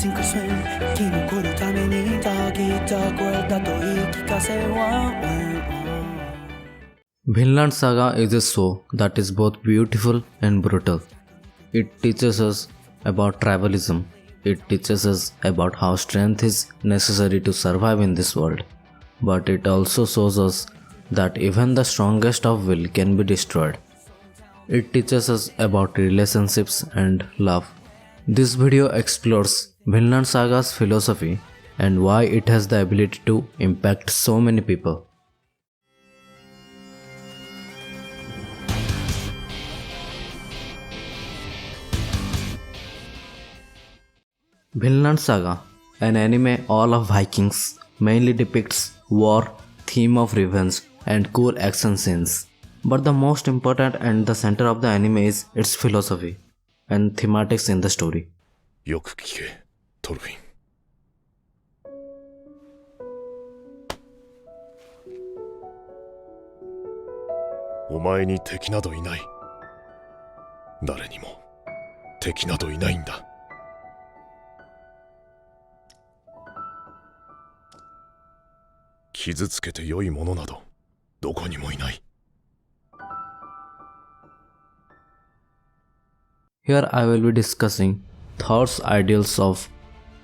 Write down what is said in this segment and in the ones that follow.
sink or swim 生き残るためにたぎった声だと言い聞かせは Vinland Saga is a show that is both beautiful and brutal. It teaches us about tribalism. It teaches us about how strength is necessary to survive in this world. But it also shows us that even the strongest of will can be destroyed. It teaches us about relationships and love. This video explores Vinland Saga's philosophy and why it has the ability to impact so many people. Vinland Saga, an anime all of Vikings, mainly depicts war, theme of revenge, and cool action scenes. But the most important and the center of the anime is its philosophy and thematics in the story. よく聞け、トルフィン。お前に敵などいない。誰にも敵などいないんだ。傷つけて良いものなどどこにもいない。Here I will be discussing Thor's ideals of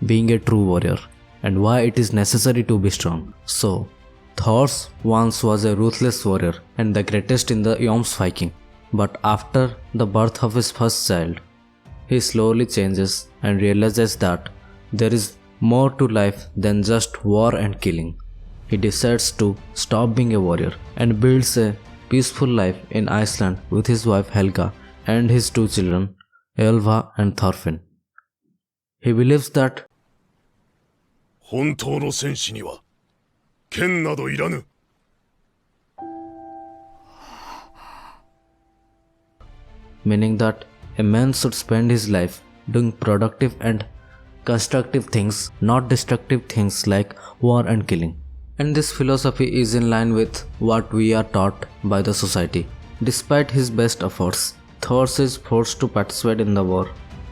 being a true warrior and why it is necessary to be strong. So, Thor once was a ruthless warrior and the greatest in the Yom's Viking. But after the birth of his first child, he slowly changes and realizes that there is more to life than just war and killing. He decides to stop being a warrior and builds a peaceful life in Iceland with his wife Helga and his two children, Elva and Thorfinn. He believes that 本当の戦士には剣などいらぬ。meaning that a man should spend his life doing productive and constructive things, not destructive things like war and killing. And this philosophy is in line with what we are taught by the society. Despite his best efforts, Thor is forced to participate in the war.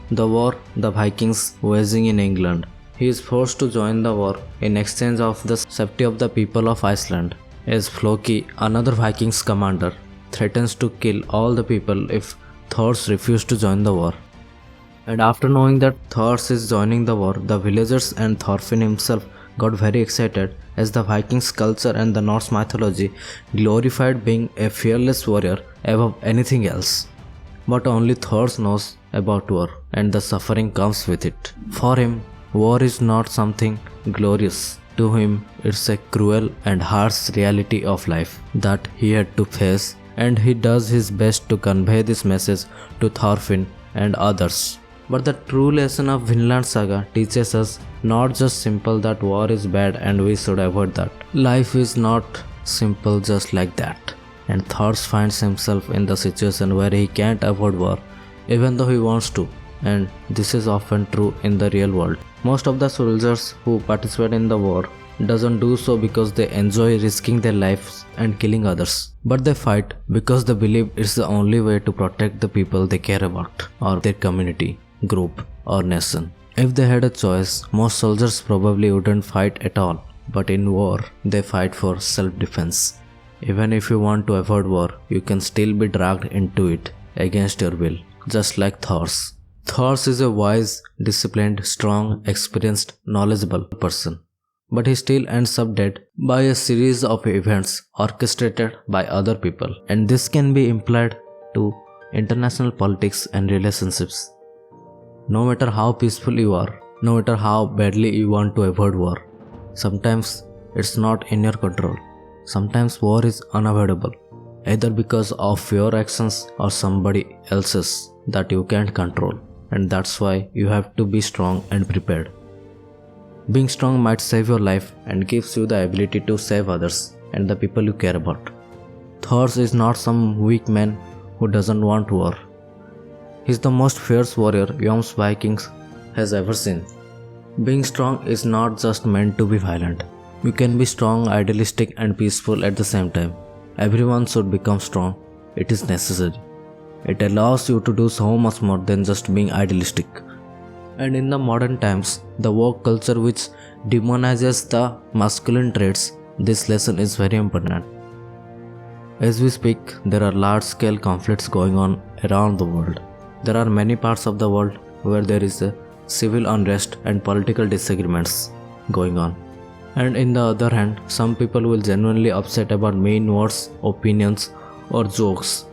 The Vikings waging in England. He is forced to join the war in exchange of the safety of the people of Iceland, as Floki, another Vikings commander, threatens to kill all the people if Thor refuses to join the war. And after knowing that Thor is joining the war, the villagers and Thorfinn himself got very excited, as the Vikings culture and the Norse mythology glorified being a fearless warrior above anything else. But only Thor knows about war, and the suffering comes with it. For him, war is not something glorious. To him, it's a cruel and harsh reality of life that he had to face, and he does his best to convey this message to Thorfinn and others. But the true lesson of Vinland Saga teaches us not just simple that war is bad and we should avoid that. Life is not simple just like that. And Thor finds himself in the situation where he can't avoid war, even though he wants to. And this is often true in the real world. Most of the soldiers who participate in the war doesn't do so because they enjoy risking their lives and killing others, but they fight because they believe it's the only way to protect the people they care about, or their community, group, or nation. If they had a choice, most soldiers probably wouldn't fight at all, but in war, they fight for self-defense. Even if you want to avoid war, you can still be dragged into it against your will, just like Thor's. Thor is a wise, disciplined, strong, experienced, knowledgeable person. But he still ends up dead by a series of events orchestrated by other people. And this can be applied to international politics and relationships. No matter how peaceful you are, no matter how badly you want to avoid war, sometimes it's not in your control. Sometimes war is unavoidable, either because of your actions or somebody else's that you can't control. And that's why you have to be strong and prepared. Being strong might save your life and gives you the ability to save others and the people you care about. Thor is not some weak man who doesn't want war. He's the most fierce warrior Yom's Vikings has ever seen. Being strong is not just meant to be violent. You can be strong, idealistic, and peaceful at the same time. Everyone should become strong. It is necessary. It allows you to do so much more than just being idealistic. And in the modern times, the work culture which demonizes the masculine traits, this lesson is very important. As we speak, there are large-scale conflicts going on around the world. There are many parts of the world where there is a civil unrest and political disagreements going on. And in the other hand, some people will genuinely upset about mean words, opinions, or jokes.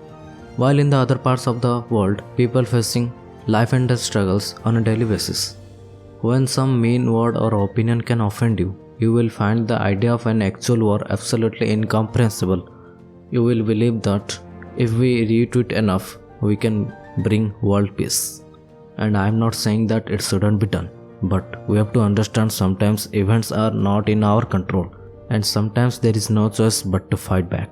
While in the other parts of the world, people facing life and death struggles on a daily basis. When some mean word or opinion can offend you, you will find the idea of an actual war absolutely incomprehensible. You will believe that if we retweet enough, we can bring world peace. And I am not saying that it shouldn't be done, but we have to understand sometimes events are not in our control, and sometimes there is no choice but to fight back.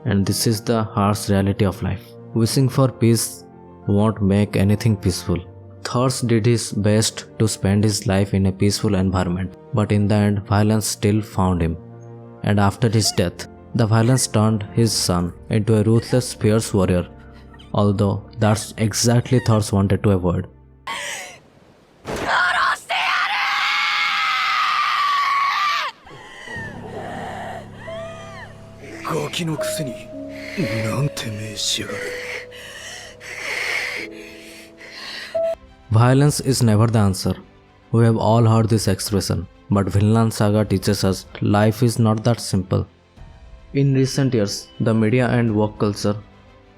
And this is the harsh reality of life. Wishing for peace won't make anything peaceful. Thors did his best to spend his life in a peaceful environment, but in the end, violence still found him. And after his death, the violence turned his son into a ruthless, fierce warrior, although that's exactly Thors wanted to avoid. ガキのくせになんて命しやがる。 Violence is never the answer. We have all heard this expression, but Vinland Saga teaches us life is not that simple. In recent years, the media and work culture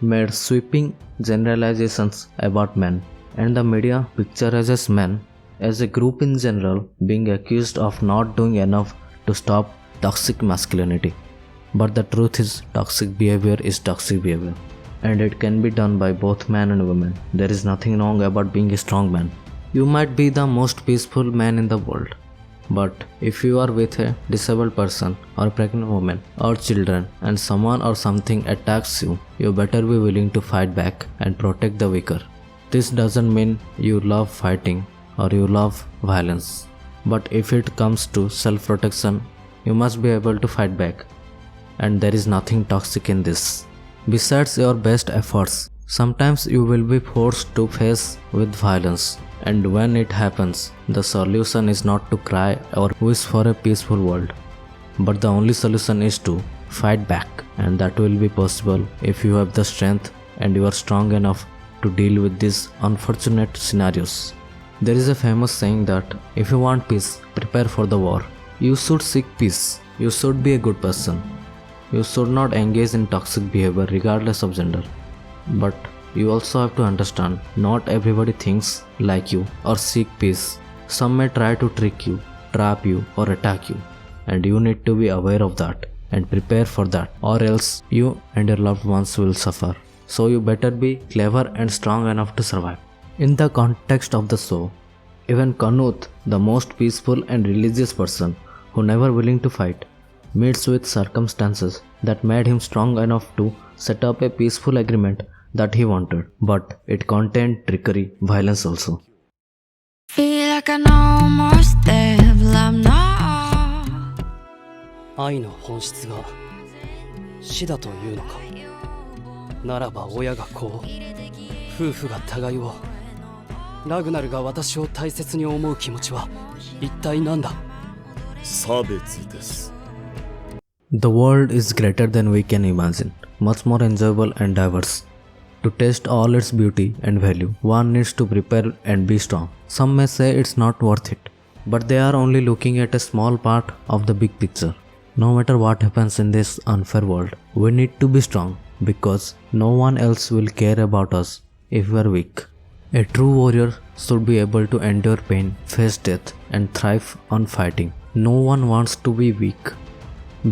made sweeping generalizations about men, and the media picturizes men as a group in general being accused of not doing enough to stop toxic masculinity. But the truth is, toxic behavior is toxic behavior, and it can be done by both men and women. There is nothing wrong about being a strong man. You might be the most peaceful man in the world, but if you are with a disabled person or pregnant woman or children and someone or something attacks you, you better be willing to fight back and protect the weaker. This doesn't mean you love fighting or you love violence, but if it comes to self-protection, you must be able to fight back, and there is nothing toxic in this. Besides your best efforts, sometimes you will be forced to face with violence, and when it happens, the solution is not to cry or wish for a peaceful world, but the only solution is to fight back, and that will be possible if you have the strength and you are strong enough to deal with these unfortunate scenarios. There is a famous saying that if you want peace, prepare for the war. You should seek peace. You should be a good person. You should not engage in toxic behavior regardless of gender. But you also have to understand, not everybody thinks like you or seek peace. Some may try to trick you, trap you, or attack you, and you need to be aware of that and prepare for that, or else you and your loved ones will suffer. So you better be clever and strong enough to survive. In the context of the show, even Kanut, the most peaceful and religious person who never willing to fight, meets with circumstances that made him strong enough to set up a peaceful agreement that he wanted, but it contained trickery, violence also. Feel like I know most devil I'm not. 愛の本質が死だというのか。ならば親が子を、夫婦が互いを、ラグナルが私を大切に思う気持ちは一体何だ。差別です。 The world is greater than we can imagine, much more enjoyable and diverse. To taste all its beauty and value, one needs to prepare and be strong. Some may say it's not worth it, but they are only looking at a small part of the big picture. No matter what happens in this unfair world, we need to be strong because no one else will care about us if we are weak. A true warrior should be able to endure pain, face death, and thrive on fighting. No one wants to be weak.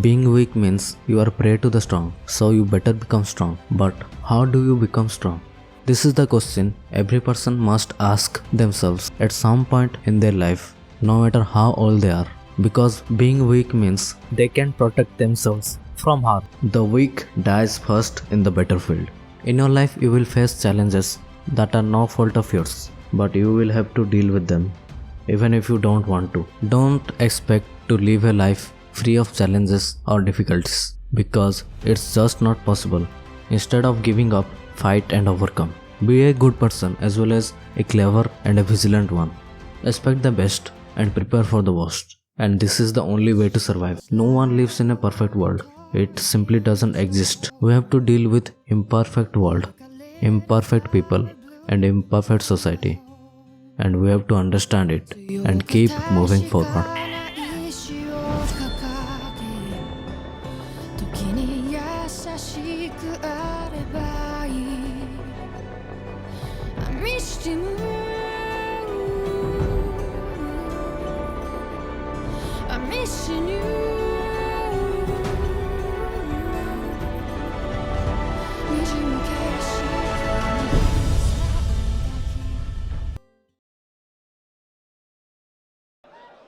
Being weak means you are prey to the strong, so you better become strong. But how do you become strong? This is the question every person must ask themselves at some point in their life, no matter how old they are. Because being weak means they can protect themselves from harm. The weak dies first in the battlefield. In your life, you will face challenges that are no fault of yours, but you will have to deal with them, even if you don't want to. Don't expect to live a life free of challenges or difficulties, because it's just not possible. Instead of giving up, fight and overcome. Be a good person as well as a clever and a vigilant one. Expect the best and prepare for the worst. And this is the only way to survive. No one lives in a perfect world. It simply doesn't exist. We have to deal with imperfect world, imperfect people, and imperfect society. And we have to understand it and keep moving forward. 石を掲げ時に優しくあればいい I missed you I'm missing you 滲む景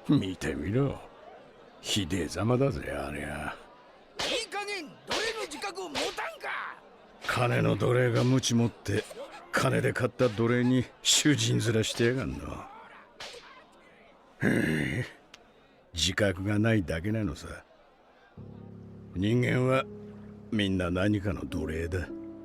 色見てみろ。ひでえざまだぜ、ありゃ。いい加減奴隷の自覚を持たんか。金の奴隷が無知持って、金で買った奴隷に囚人面してやがんの。自覚がないだけなのさ。人間はみんな何かの奴隷だ。